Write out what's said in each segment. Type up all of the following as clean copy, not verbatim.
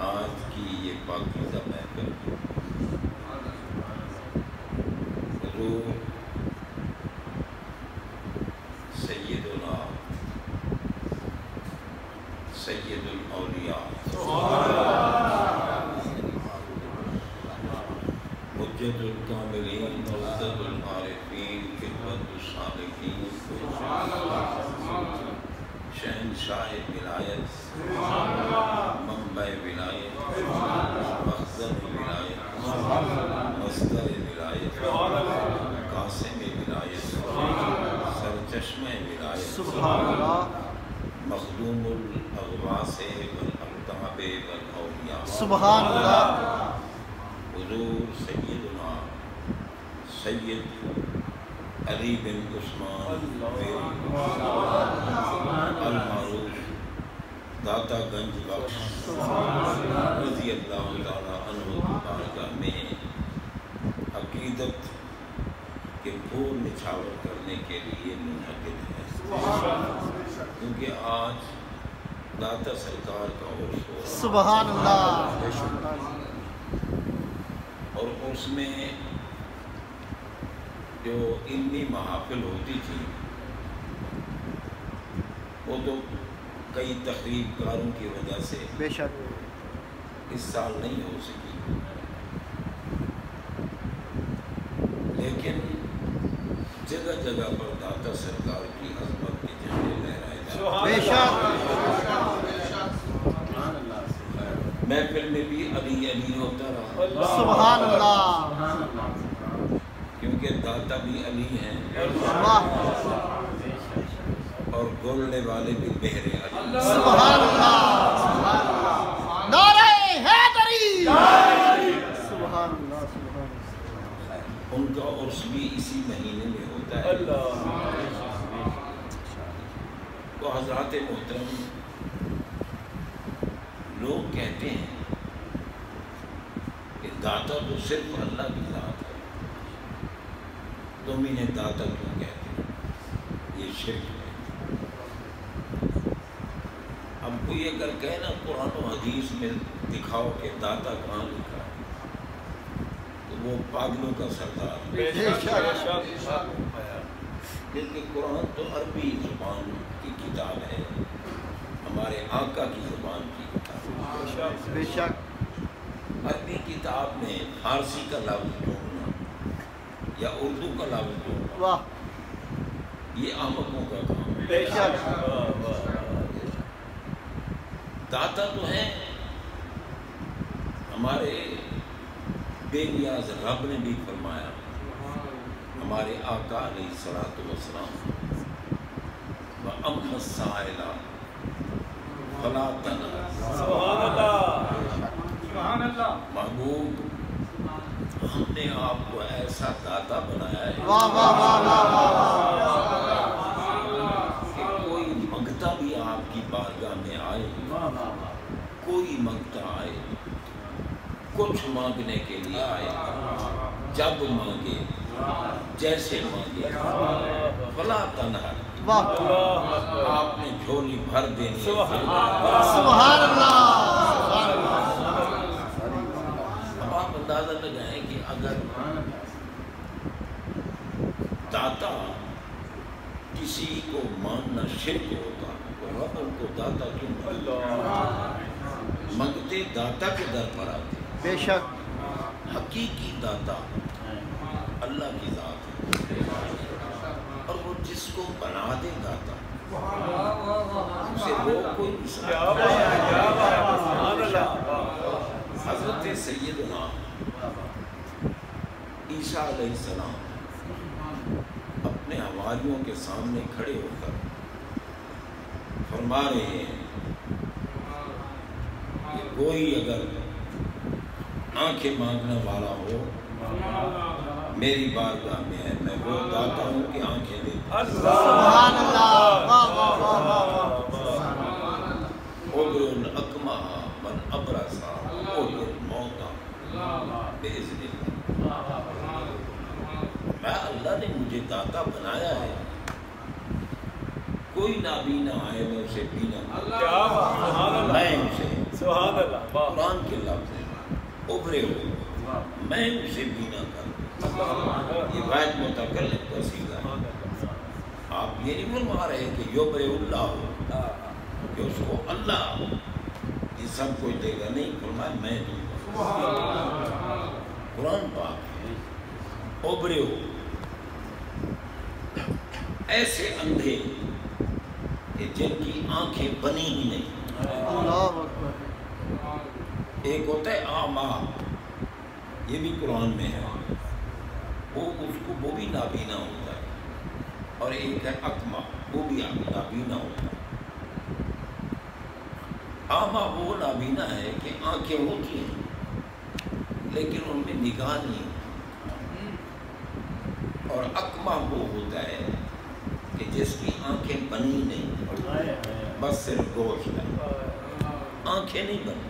آج کی یہ پاکیزہ محفل حضور سیدنا سید الاولیاء حجت الکاملین مصدق العارفین خدمت الصالحین شہنشاہ ولایت منبع ولایت مخزن ولایت مصدر ولایت قاسم ولایت سرچشمہ ولایت مخدوم الاغواث والاقطاب والاولیاء سبحان اللہ حضور سیدنا سید علی بن عثمان المعروف داتا گنج بخش رضی اللہ تعالیٰ عنہ مبارکہ میں عقیدت کے پھول نچھاور کرنے کے لیے منعقد ہے، کیونکہ آج داتا سرکار کا عرس ہو سبحان اللہ اور اس میں جو علمی محافل ہوتی تھی وہ تو کئی تقریب کاروں کی وجہ سے بے شک اس سال نہیں ہو سکی، لیکن جگہ جگہ پر داتا سرکار کی عظمت کے جھنڈے لہرائے جاتے بے شک محفل میں بھی علی علی ہوتا رہا، سبحان اللہ کیونکہ داتا بھی علی ہیں واہ اور گولنے والے بھی بہرے علی۔ سبحان اللہ نعرہ حیدری سبحان اللہ سبحان اللہ ان کا عرس بھی اسی مہینے میں ہوتا ہے۔ تو حضرات محترم، لوگ کہتے ہیں کہ داتا تو صرف اللہ کی ذات ہے، تم انہیں داتا کیوں کہتے ہیں؟ یہ شرک ہے۔ اب کوئی اگر کہے نا قرآن و حدیث میں دکھاؤ کہ داتا کہاں لکھا ہے، تو وہ پاگلوں کا سردار ہے، کیونکہ قرآن تو عربی زبان کی کتاب ہے، ہمارے آقا کی زبان کی کتاب۔ بے شک عربی کتاب میں فارسی کا لفظ ڈھونڈنا یا اردو کا لفظ ڈھونڈنا واہ یہ احمقوں کا کام ہے۔ بے شک داتا تو ہیں ہمارے بے نیاز رب نے بھی فرمایا، ہمارے آقا علیہ الصلوۃ والسلام، وَأَمَّا السَّائِلَ فَلَا تَنْهَرْ۔ سبحان اللہ محبوب، ہم نے آپ کو ایسا داتا بنایا ہے واہ واہ واہ واہ کہ کوئی منگتا بھی آپ کی بارگاہ میں آئے، کوئی منگتا آئے، کچھ مانگنے کے لیے آئے، جب مانگے جیسے مانگے، فلا تنہر، واہ آپ نے جھولی بھر دینی ہے۔ سبحان اللہ اب آپ اندازہ لگائیں کہ اگر داتا کسی کو ماننا شرک ہوتا تو رب ان کو داتا کیوں مانتا؟ منگتے داتا کے در پر آتے۔ بے شک حقیقی داتا اللہ کی ذات ہے، اور وہ جس کو بنا دے داتا اسے روک کوئی نہیں سکتا۔ حضرت سیدنا عیسیٰ علیہ السلام اپنے حواریوں کے سامنے کھڑے ہو کر فرما رہے ہیں کہ کوئی اگر آنکھیں مانگنے والا ہو میری بارگاہ میں ہے، میں وہ داتا ہوں کہ آنکھیں دیتا ہوں۔ سبحان اللہ واہ واہ واہ عبر الاکمہ من ابرسا عبر الموتى بإذن اللہ۔ میں اللہ نے مجھے داتا بنایا ہے، کوئی نابینا آئے میں اسے بینا کروں، میں اسے سبحان اللہ قرآن کے لفظ ہیں ابھرے ہو میں اسے بینا کروں. یہ واحد متکلم کا صیغہ ہے. آپ یہ نہیں فرما رہے کہ یبرئ اللہ ہو کہ اس کو اللہ یہ سب کچھ دے گا, نہیں فرمایا میں دوں گا. قرآن پاک ہے ابھرے ہو ایسے اندھے کہ جن کی آنکھیں بنی ہی نہیں. اللہ اکبر. ایک ہوتا ہے آما, یہ بھی قرآن میں ہے, وہ بھی نابینا ہوتا ہے, اور ایک ہے اکما, وہ بھی نابینا ہوتا ہے. آما وہ نابینا ہے کہ آنکھیں ہوتی ہیں لیکن ان میں نگاہ نہیں ہوتی, اور اکما وہ ہوتا ہے کہ جس کی آنکھیں بنی نہیں, بس صرف گوشت ہے, آنکھیں نہیں بنی.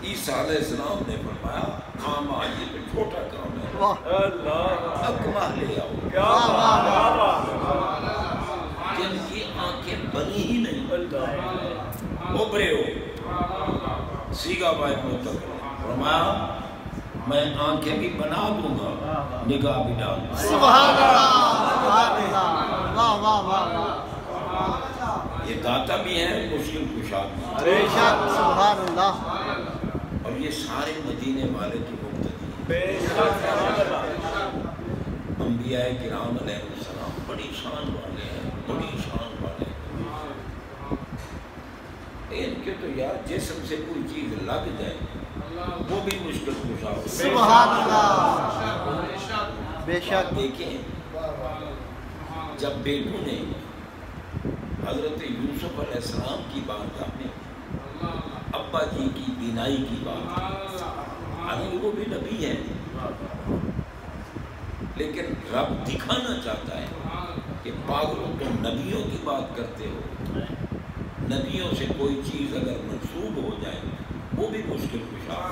عیسیٰ علیہ السلام نے فرمایا آما یہ تو چھوٹا کام ہے, اکما لے آؤ جن کی آنکھیں بنی ہی نہیں. ابھرے ہو صیغہ واحد متکلم, فرمایا میں آنکھیں بھی بنا دوں گا, نگاہ بھی ڈال دوں گا. سبحان اللہ. سبحان اللہ. واہ واہ واہ. یہ داتا بھی ہیں, مشکل کشا بھی ہیں. بے شک. سبحان اللہ. اور یہ سارے مدینے والے کی مقتدی ہیں. انبیاء کرام علیہ السلام بڑی شان والے ہیں, بڑی شان والے ہیں. ان کے تو یار جسم سے کوئی چیز لگ جائے وہ بھی مشکل کشا ہو. سبحان اللہ. بے شک. دیکھیں جب بیٹوں نے حضرت یوسف علیہ السلام کی بارگاہ میں ابا جی کی بینائی کی بات, حالانکہ وہ بھی نبی ہیں لیکن رب دکھانا چاہتا ہے کہ پاگلوں تم نبیوں کی بات کرتے ہو, نبیوں سے کوئی چیز اگر منسوب ہو جائے وہ بھی مشکل کشا ہے.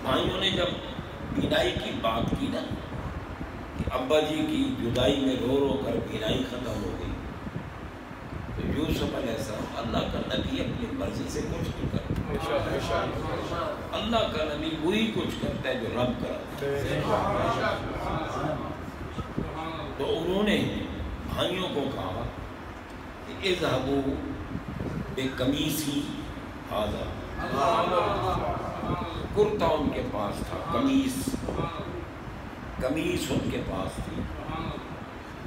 بھائیوں نے جب بینائی کی بات کی نا کہ ابا جی کی جدائی میں رو رو کر بینائی ختم ہو گئی, تو یوسف علیہ السلام اللہ کا نبی اپنی مرضی سے کچھ نہیں کرتا. اللہ کا نبی وہی کچھ کرتا ہے جو رب کرتا ہے. تو انہوں نے بھائیوں کو کہا کہ اذهبوا بقمیصی ھذا, کرتا ان کے پاس تھا, قمیص ان کے پاس تھی,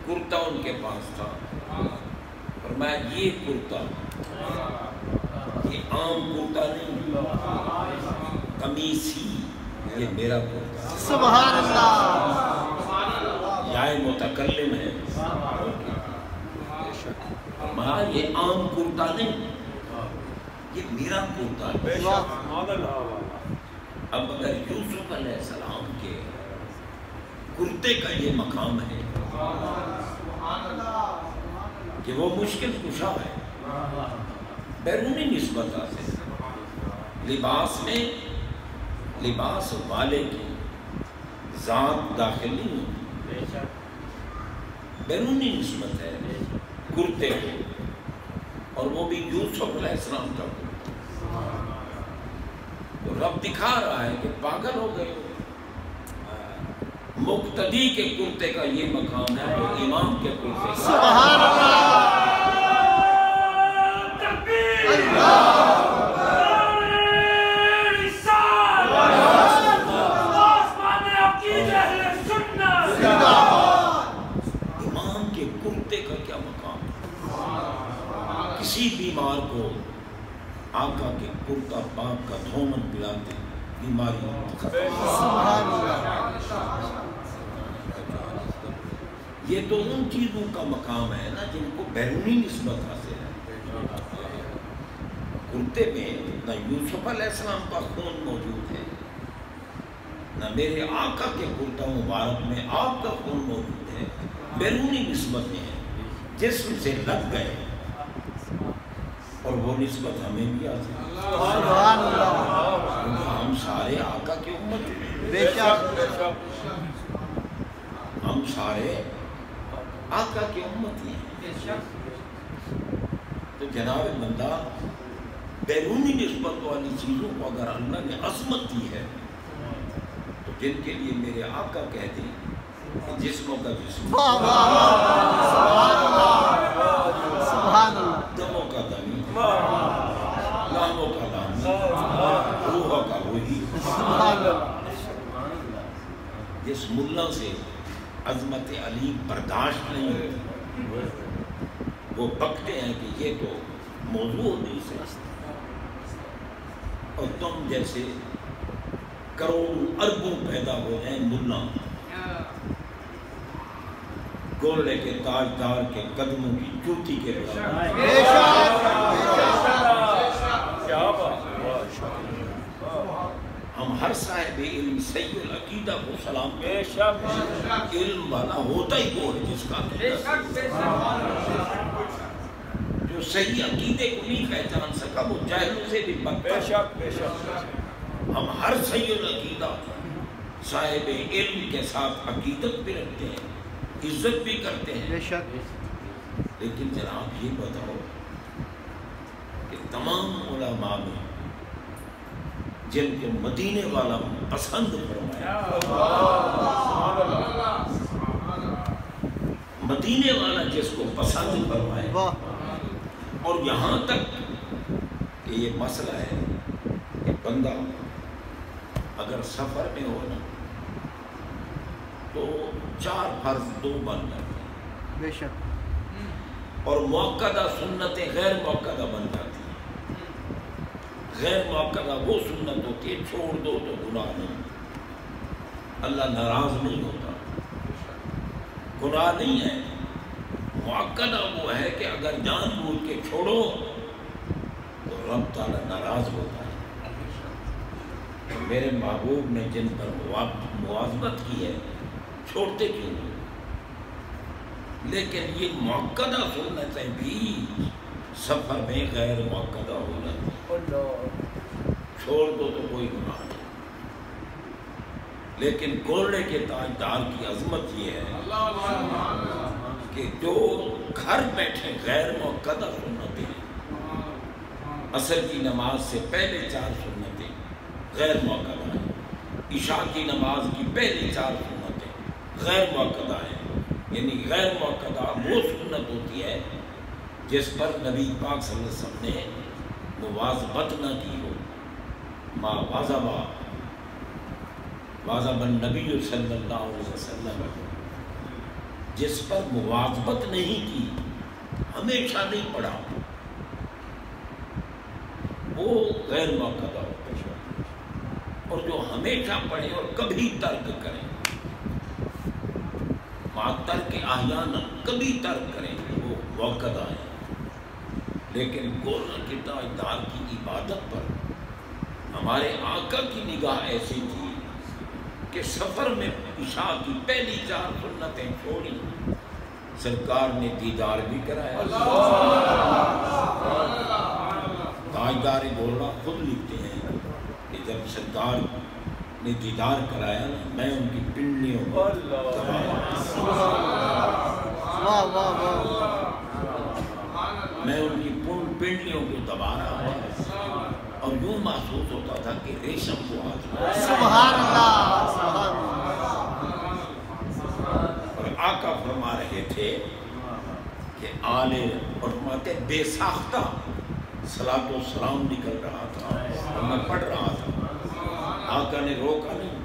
کرتا ان کے پاس تھا. فرمایا یہ کرتا یہ عام کرتا نہیں, قمیصی یہ میرا کرتا. سبحان اللہ. یا متکلم ہے, فرمایا یہ عام کرتا نہیں, یہ میرا کرتا ہے. اب اگر یوسف علیہ السلام کے کرتے کا یہ مقام ہے کہ وہ مشکل کشا ہے, بیرونی نسبت سے لباس میں لباس والے کی ذات داخل نہیں ہوتی, بیرونی نسبت ہے کرتے کو, اور وہ بھی یوسف علیہ السلام کا کرتا. تو رب دکھا رہا ہے کہ پاگل ہو گئے, مقتدی کے کرتے کا یہ مقام ہے جو امام کے کرتے. سبحان اللہ. امام کے کرتے کا کیا مقام ہے. کسی بیمار کو آقا کے کرتا پاک کا دھومن پلاتے بیماری سبحان اللہ. یہ تو ان چیزوں کا مقام ہے نا جن کو بیرونی نسبت حاصل ہے. کرتے میں نہ یوسف علیہ السلام کا خون موجود ہے, نہ میرے آقا کے کرتا مبارک میں آپ کا خون موجود ہے, بیرونی نسبتیں ہیں جسم سے لگ گئے, اور وہ نسبت ہمیں بھی حاصل ہے. سبحان اللہ. ہم سارے آقا کی امت ہیں, بے شک. ہم سارے آقا کی امت ہیں. جناب بندہ بیرونی نسبت والی چیزوں کو اگر اللہ نے عظمت دی ہے تو جن کے لیے میرے آقا کہتے ہیں کہ جسموں کا جسم، سبحان اللہ، دموں کا دمی، لاموں کا لامی، روح کا روحی، جس ملا سے عظمت علی برداشت نہیں ہوتی وہ بکتے ہیں کہ یہ تو موضوع نہیں سے، اور تم جیسے کروڑوں اربوں پیدا ہو جائیں ملا گولڑے کے تاجدار کے قدموں کی چوٹی کے برابر، ہم ہر صاحب علم سید العقیدہ کو سلام کرتے ہیں۔ علم والا ہوتا ہی وہ ہے جس کا جو صحیح عقیدے کو نہیں پہچان سکا وہ جاہلوں سے بھی بدتر ہے۔ ہم ہر صحیح العقیدہ صاحب علم کے ساتھ عقیدت بھی رکھتے ہیں، عزت بھی کرتے ہیں، لیکن جناب یہ بتاؤ کہ تمام علماء میں جن کو مدینے والا پسند فرمایا، مدینے والا جس کو پسند فرمایا، اور یہاں تک کہ یہ مسئلہ ہے کہ بندہ اگر سفر میں ہو نا تو 4 فرض 2 بن جاتے ہیں، بے شک، اور موقعہ سنتیں غیر موقعہ بن جاتی ہیں۔ غیر موقعہ وہ سنت ہوتی ہے چھوڑ دو تو گناہ نہیں، اللہ ناراض نہیں ہوتا، گناہ نہیں ہے۔ موقعہ وہ ہے کہ اگر جان بوجھ کے چھوڑو تو رب تعالیٰ ناراض ہوتا ہے۔ میرے محبوب نے جن پر مواظبت کی ہے چھوڑتے کیوں نہیں؟ لیکن یہ موقعہ سنتیں بھی سفر میں غیر موقعہ ہو جاتی، چھوڑ دو تو کوئی گناہ نہیں۔ لیکن گولڑے کے تاجدار کی عظمت یہ ہے کہ جو گھر بیٹھے غیر موقعہ سنتیں، عصر کی نماز سے پہلے 4 سنتیں غیر موقعہ ہیں، عشاء کی نماز کی پہلی 4 سنتیں غیر موقعہ ہیں، یعنی غیر موقعہ وہ سنت ہوتی ہے جس پر نبی پاک صلی اللہ علیہ وسلم نے مواظبت نہ کی ہو۔ ما واظب النبی صلی اللہ علیہ وسلم، جس پر مواظبت نہیں کی، ہمیشہ نہیں پڑھا، وہ غیر موقعہ ہوتا ہے۔ اور جو ہمیشہ پڑھیں اور کبھی ترک کریں، ترک احیانا کبھی ترک کریں، وہ موقعہ ہے۔ لیکن گولڑے کے تاجدار کی عبادت پر ہمارے آقا کی نگاہ ایسی تھی کہ سفر میں عشاء کی پہلی 4 سنتیں چھوڑی، سرکار نے دیدار بھی کرایا۔ تاجدار گولڑا خود لکھتے ہیں کہ جب سرکار نے دیدار کرایا نا، میں ان کی پنڈلیوں کو میں ان کی پنڈلیوں کو دبا رہا اور یوں محسوس ہوتا تھا کہ ریشم کو ہاتھ، سبحان اللہ، سبحان اللہ۔ اور آقا فرما رہے تھے کہ آلے اور فرماتے بے ساختہ صلاۃ و سلام نکل رہا تھا اور میں پڑھ رہا تھا، آقا نے روکا نہیں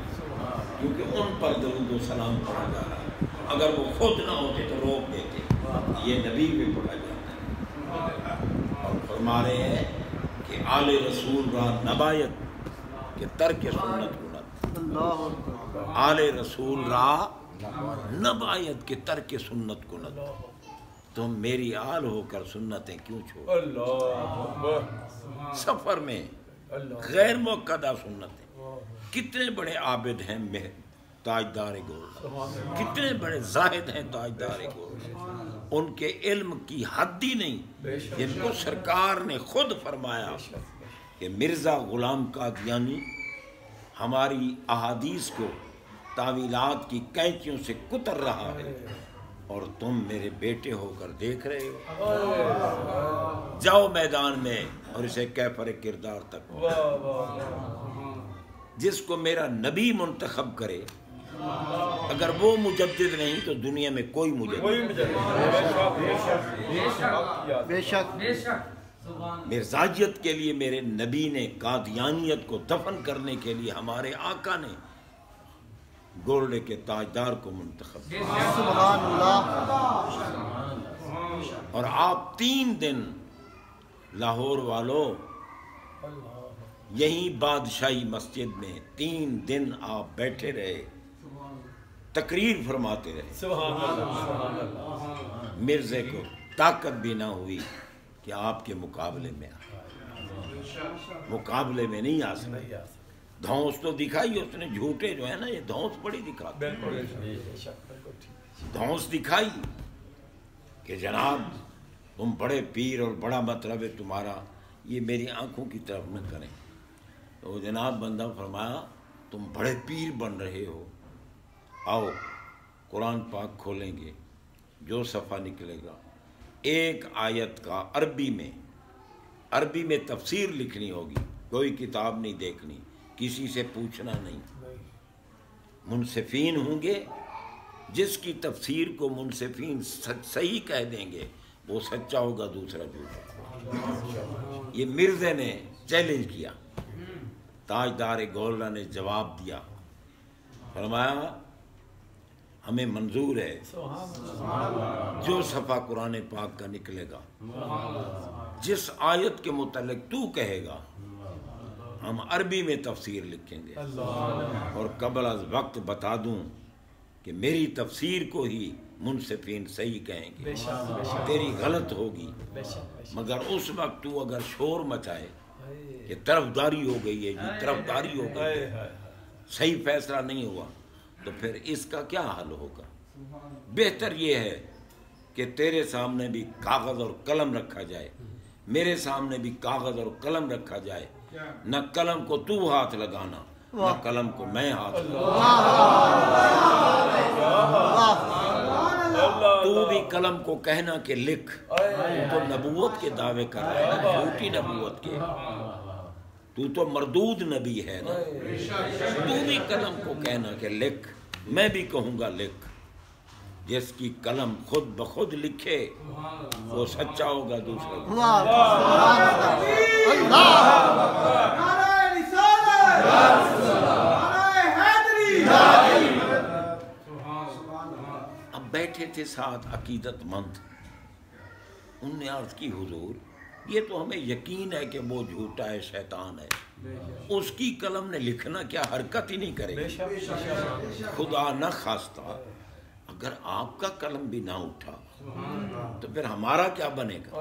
کیونکہ ان پر درود و سلام پڑھا جا رہا ہے، اگر وہ خود نہ ہوتے تو روک دیتے، یہ نبی پہ پڑھا جاتا ہے۔ اور فرما رہے ہیں کہ آل رسول را نبایت کہ ترک سنت کنت، آل رسول را نبایت کہ ترک سنت کنت، تم میری آل ہو کر سنتیں کیوں چھوڑ؟ سفر میں غیر موقعہ سنتیں، کتنے بڑے عابد ہیں تاجدار گولڑا، کتنے بڑے زاہد ہیں تاجدار گولڑا، ان کے علم کی حد ہی نہیں، جن کو سرکار نے خود فرمایا کہ مرزا غلام قادیانی ہماری احادیث کو تاویلات کی کینچیوں سے کتر رہا ہے اور تم میرے بیٹے ہو کر دیکھ رہے ہو۔ جاؤ میدان میں اور اسے کیفر کردار تک، جس کو میرا نبی منتخب کرے، اگر وہ مجدد نہیں تو دنیا میں کوئی مجدد بے شک مرزائیت کے لیے میرے نبی نے قادیانیت کو دفن کرنے کے لیے ہمارے آقا نے گولڈے کے تاجدار کو منتخب کیا، سبحان اللہ اور آپ 3 دن لاہور والوں یہیں بادشاہی مسجد میں 3 دن آپ بیٹھے رہے، تقریر فرماتے رہے، مرزے کو طاقت بھی نہ ہوئی کہ آپ کے مقابلے میں نہیں آ سکے۔ دھونس تو دکھائی اس نے، جھوٹے جو ہے نا یہ دھونس بڑی دکھاتے، دھونس دکھائی کہ جناب تم بڑے پیر اور بڑا مطلب ہے تمہارا، یہ میری آنکھوں کی طرف نہ کریں۔ تو جناب بندہ فرمایا تم بڑے پیر بن رہے ہو، آؤ قرآن پاک کھولیں گے، جو صفحہ نکلے گا ایک آیت کا عربی میں تفسیر لکھنی ہوگی، کوئی کتاب نہیں دیکھنی، کسی سے پوچھنا نہیں، منصفین ہوں گے، جس کی تفسیر کو منصفین صحیح کہہ دیں گے وہ سچا ہوگا، دوسرا جھوٹا۔ یہ مرزے نے چیلنج کیا، تاجدار گولڈا نے جواب دیا، فرمایا ہمیں منظور ہے، جو صفحہ قرآن پاک کا نکلے گا، جس آیت کے متعلق تو کہے گا، ہم عربی میں تفسیر لکھیں گے، اور قبل از وقت بتا دوں کہ میری تفسیر کو ہی منصفین صحیح کہیں گے، تیری غلط ہوگی، مگر اس وقت تو اگر شور مچائے کہ طرفداری ہو گئی ہے جی، طرفداری ہو گئی ہے، صحیح فیصلہ نہیں ہوا، تو پھر اس کا کیا حل ہوگا؟ بہتر یہ ہے کہ تیرے سامنے بھی کاغذ اور قلم رکھا جائے، میرے سامنے بھی کاغذ اور قلم رکھا جائے، نہ قلم کو تو ہاتھ لگانا، نہ قلم کو میں ہاتھ تو بھی قلم کو کہنا کہ لکھ، تو نبوت کے دعوے کر رہا ہے نا، جھوٹی نبوت کے، تو مردود نبی ہے نا، تو بھی قلم کو کہنا کہ لکھ، میں بھی کہوں گا لکھ، جس کی قلم خود بخود لکھے وہ سچا ہوگا، دوسرا اب بیٹھے تھے ساتھ عقیدت مند، انہوں نے عرض کی حضور یہ تو ہمیں یقین ہے کہ وہ جھوٹا ہے، شیطان ہے، اس کی قلم نے لکھنا کیا حرکت ہی نہیں کرے گی، خدا نہ خواستہ اگر آپ کا قلم بھی نہ اٹھا تو پھر ہمارا کیا بنے گا؟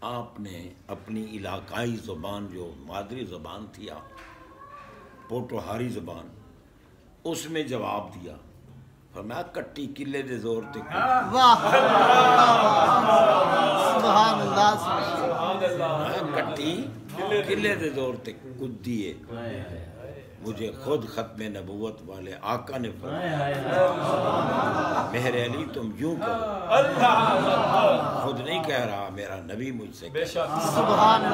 آپ نے اپنی علاقائی زبان جو مادری زبان تھی، پوٹوہاری زبان، اس میں جواب دیا، فرمایا کٹی قلعے دے زور تے واہ سبحان اللہ، کٹی قلعے دے زور تے کود دیے، مجھے خود ختم نبوت والے آقا نے فرمایا مہر علی تم یوں کہو، خود نہیں کہہ رہا، میرا نبی مجھ سے کہہ رہا، سبحان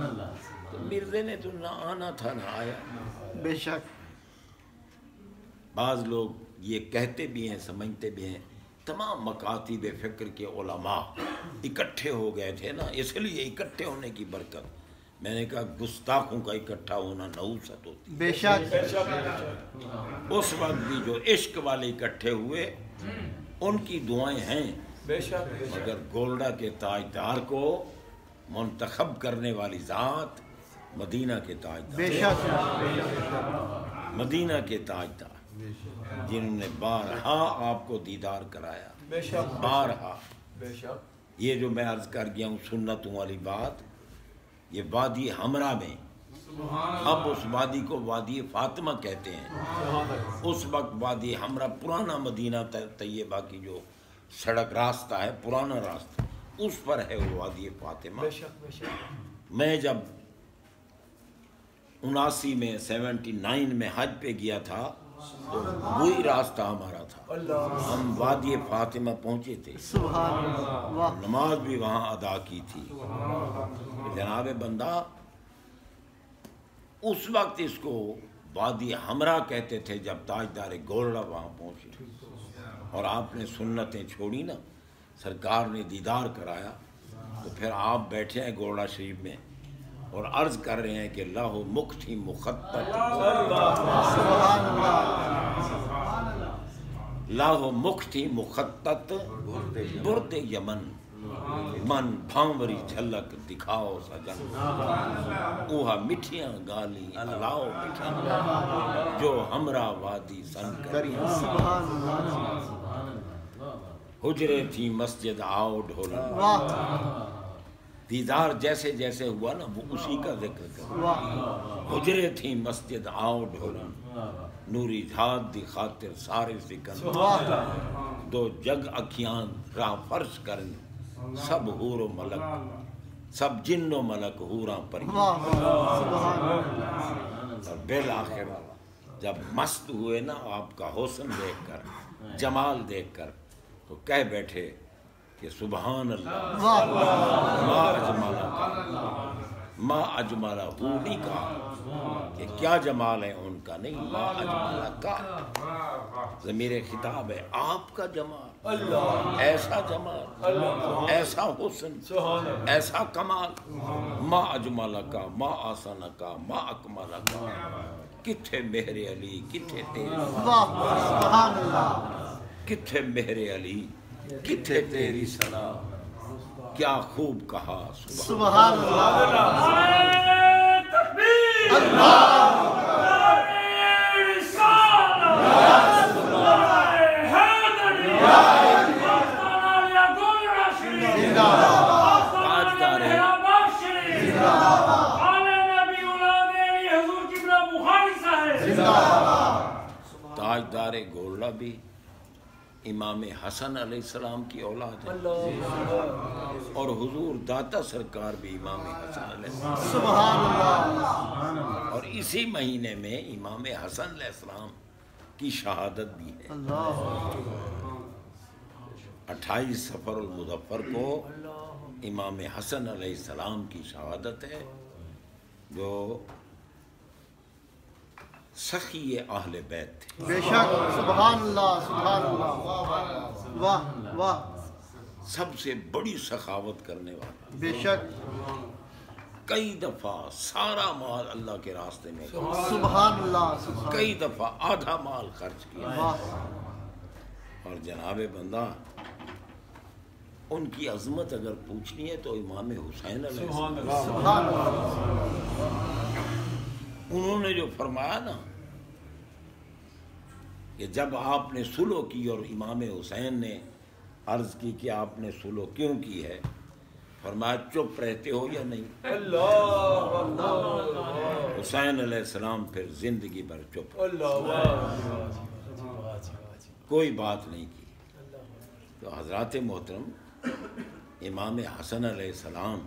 اللہ، تو مرزے نے تو نہ آنا تھا نہ آیا۔ بے شک بعض لوگ یہ کہتے بھی ہیں، سمجھتے بھی ہیں تمام مکاتب فکر کے علماء اکٹھے ہو گئے تھے نا، اس لیے اکٹھے ہونے کی برکت، میں نے کہا گستاخوں کا اکٹھا ہونا نحوست ہوتی، بے شک اس وقت بھی جو عشق والے اکٹھے ہوئے ان کی دعائیں ہیں، مگر گولڈا کے تاجدار کو منتخب کرنے والی ذات مدینہ کے تاجدار، بے شک مدینہ کے تاجدار جنہوں نے بارہا آپ کو دیدار کرایا، بارہا۔ یہ جو میں عرض کر گیا ہوں سنتوں والی بات، یہ وادی حمرا میں، اب اس وادی کو وادی فاطمہ کہتے ہیں، اس وقت وادی حمرا پرانا مدینہ طیبہ کی جو سڑک راستہ ہے، پرانا راستہ، اس پر ہے وہ وادی فاطمہ۔ میں جب 79 میں 79 میں حج پہ گیا تھا، وہی راستہ ہمارا تھا. ہم وادی فاطمہ پہنچے تھے, سبحان اللہ. واہ نماز بھی وہاں ادا کی تھی. جناب بندہ اس وقت اس کو وادی ہمراہ کہتے تھے جب تاجدار گولڑا وہاں پہنچے, اور آپ نے سنتیں چھوڑی نا, سرکار نے دیدار کرایا, تو پھر آپ بیٹھے ہیں گولڑا شریف میں اور عرض کر رہے ہیں کہ لاہ مکھی مخطط, لاہ مکھی مخطط برد یمن, من بھانوری جھلک دکھاؤ سجن, اوہا مٹھیاں گالی الاؤ مٹھن, جو ہمراہ وادی سن کری. حجرے تھی مسجد آؤ ڈھولن, دیدار جیسے جیسے ہوا نا وہ اسی کا ذکر کر. حجرے تھی مسجد آؤ ڈھولن, نوری جھاد دی خاطر سارے سکن, دو جگ اکھیان راہ فرش کرن, سب حور و ملک, سب جن و ملک حوراں پر. اور بالآخر جب مست ہوئے نا آپ کا حسن دیکھ کر, جمال دیکھ کر, تو کہہ بیٹھے کہ سبحان اللہ, ما اجمالہ کا, ما اجمالہ ہو نہیں کہا کہ کیا جمال ہے ان کا, نہیں, ما اجمالہ کا ضمیر خطاب ہے, آپ کا جمال, ایسا جمال, ایسا حسن, ایسا کمال, ما اجمالہ کا, ما آسانہ کا, ما اکمالہ کا, کتھے مہر علی, کتھے تیری, کتھے مہر علی, کتھے تیری ثنا, کیا خوب کہا سبحان اللہ. تاجدار گولڑا بھی امام حسن علیہ السلام کی اولاد ہے, اور حضور داتا سرکار بھی امام حسن علیہ السلام, سبحان اللہ. اور اسی مہینے میں امام حسن علیہ السلام کی شہادت بھی ہے. 28 صفر المظفر کو امام حسن علیہ السلام کی شہادت ہے, جو سخی اہل بیت تھے. بے شک, سبحان اللہ, سبحان اللہ. واہ واہ, سب سے بڑی سخاوت کرنے والا, بے شک, کئی دفعہ سارا مال اللہ کے راستے میں, سبحان اللہ, کئی دفعہ آدھا مال خرچ کیا. واہ, اور جناب بندہ ان کی عظمت اگر پوچھنی ہے تو امام حسین علیہ السلام, سبحان اللہ. انہوں نے جو فرمایا نا کہ جب آپ نے صلح کی اور امام حسین نے عرض کی کہ آپ نے صلح کیوں کی ہے, فرمایا چپ رہتے ہو یا نہیں. حسین علیہ السلام پھر زندگی بھر چپ, کوئی بات نہیں کی. تو حضرات محترم, امام حسن علیہ السلام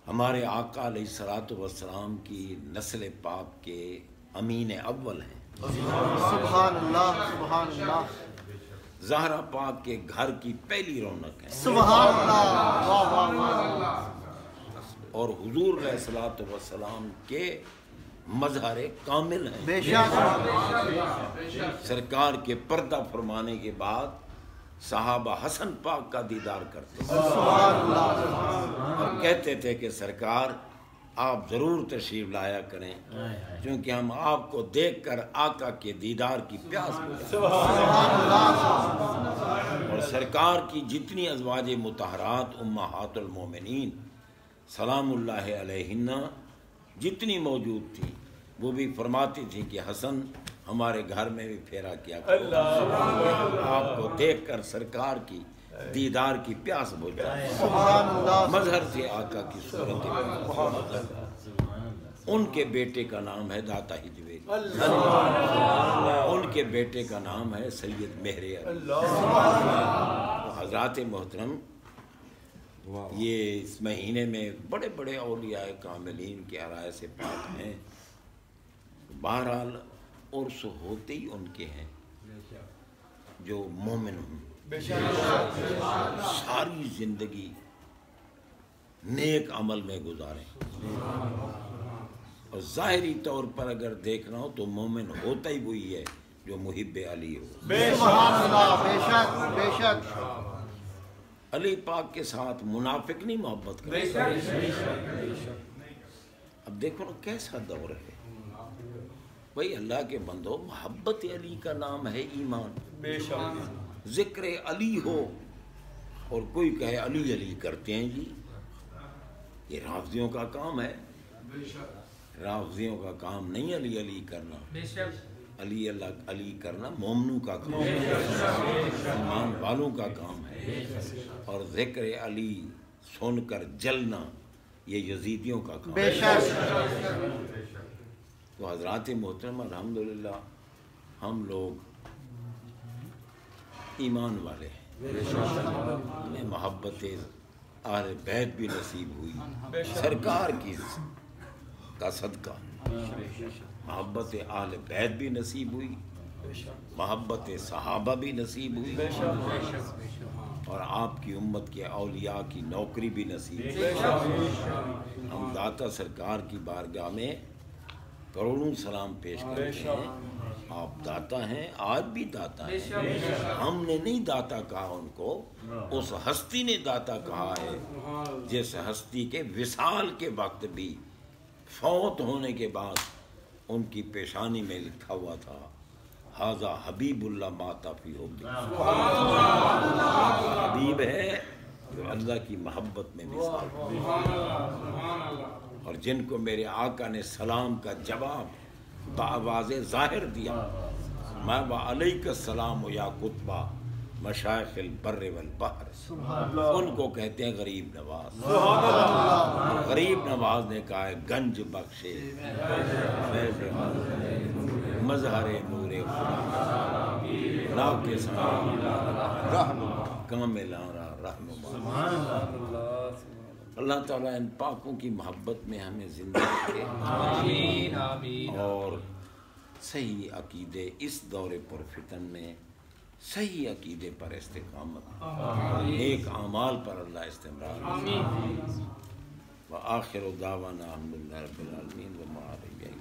ہمارے آقا علیہ الصلوۃ والسلام کی نسل پاک کے امین اول ہیں. سبحان اللہ, سبحان اللہ. زہرا پاک کے گھر کی پہلی رونق ہے. سبحان اللہ, واہ واہ واہ. اور حضور علیہ الصلوۃ والسلام کے مظہر کامل ہیں. بے شک, سرکار کے پردہ فرمانے کے بعد صحابہ حسن پاک کا دیدار کرتے سبحان اللہ. اور کہتے تھے کہ سرکار آپ ضرور تشریف لایا کریں, کیونکہ ہم آپ کو دیکھ کر آقا کے دیدار کی پیاس بجھاتے ہیں. اور سرکار کی جتنی ازواج مطہرات امہات المومنین سلام اللہ علیہن جتنی موجود تھیں, وہ بھی فرماتی تھیں کہ حسن ہمارے گھر میں بھی پھیرا کیا کرو, آپ کو دیکھ کر سرکار کی دیدار کی پیاس بجھ جائے. مظہر سے آقا کی صورت. ان کے بیٹے کا نام ہے داتا ہجویری, ان کے بیٹے کا نام ہے سید مہر علی. حضرات محترم, یہ اس مہینے میں بڑے بڑے اولیاء کاملین کے آرائے سے پاک ہیں. بہرحال عرس ہوتے ہی ان کے ہیں جو مومن ہوں، ساری زندگی نیک عمل میں گزاریں، اور ظاہری طور پر اگر دیکھنا ہو تو مومن ہوتا ہی وہی ہے جو محب علی ہو۔ سبحان اللہ، بے شک بے شک۔ علی پاک کے ساتھ منافق نہیں محبت کرے۔ اب دیکھو نا کیسا دور ہے بھئی، اللہ کے بندو، محبت علی کا نام ہے ایمان۔ بے شک ذکر علی ہو اور کوئی کہے علی علی کرتے ہیں جی، یہ رافضیوں کا کام ہے۔ رافضیوں کا کام نہیں علی علی کرنا، علی اللہ علی کرنا مومنوں کا کام ہے، ایمان والوں کا کام ہے، اور ذکر علی سن کر جلنا یہ یزیدیوں کا کام بے ہے۔ شک۔ تو حضرات محترم، الحمدللہ ہم لوگ ایمان والے ہیں، ہمیں محبت اہل بیت بھی نصیب ہوئی، سرکار کی کا صدقہ محبت اہل بیت بھی نصیب ہوئی، محبت صحابہ بھی نصیب ہوئی، اور آپ کی امت کے اولیاء کی نوکری بھی نصیب ہوئی۔ ہم داتا سرکار کی بارگاہ میں کروڑوں سلام پیش کرتے ہیں۔ آپ داتا ہیں، آج بھی داتا ہیں، ہم نے نہیں داتا کہا ان کو، اس ہستی نے داتا کہا ہے جس ہستی کے وصال کے وقت بھی فوت ہونے کے بعد ان کی پیشانی میں لکھا ہوا تھا ھذا حبیب اللہ ماتا فی حب، حبیب ہے جو اللہ کی محبت میں وصال ہو، اور جن کو میرے آقا نے سلام کا جواب بآواز ظاہر دیا، میں وعلیک السلام یا کتبہ مشائخ البر والبحر، ان کو کہتے ہیں غریب نواز۔ غریب نواز نے کہا ہے گنج بخشے فیض مظہر نور خدا، لا کے سلام کامل آرا رہنما۔ اللہ تعالیٰ ان پاکوں کی محبت میں ہمیں زندہ رکھے، اور صحیح عقیدے اس دور پر فتن میں صحیح عقیدے پر استقامت، نیک اعمال پر اللہ استمرار۔ وآخر دعوانا الحمدللہ رب العالمین وما علیہ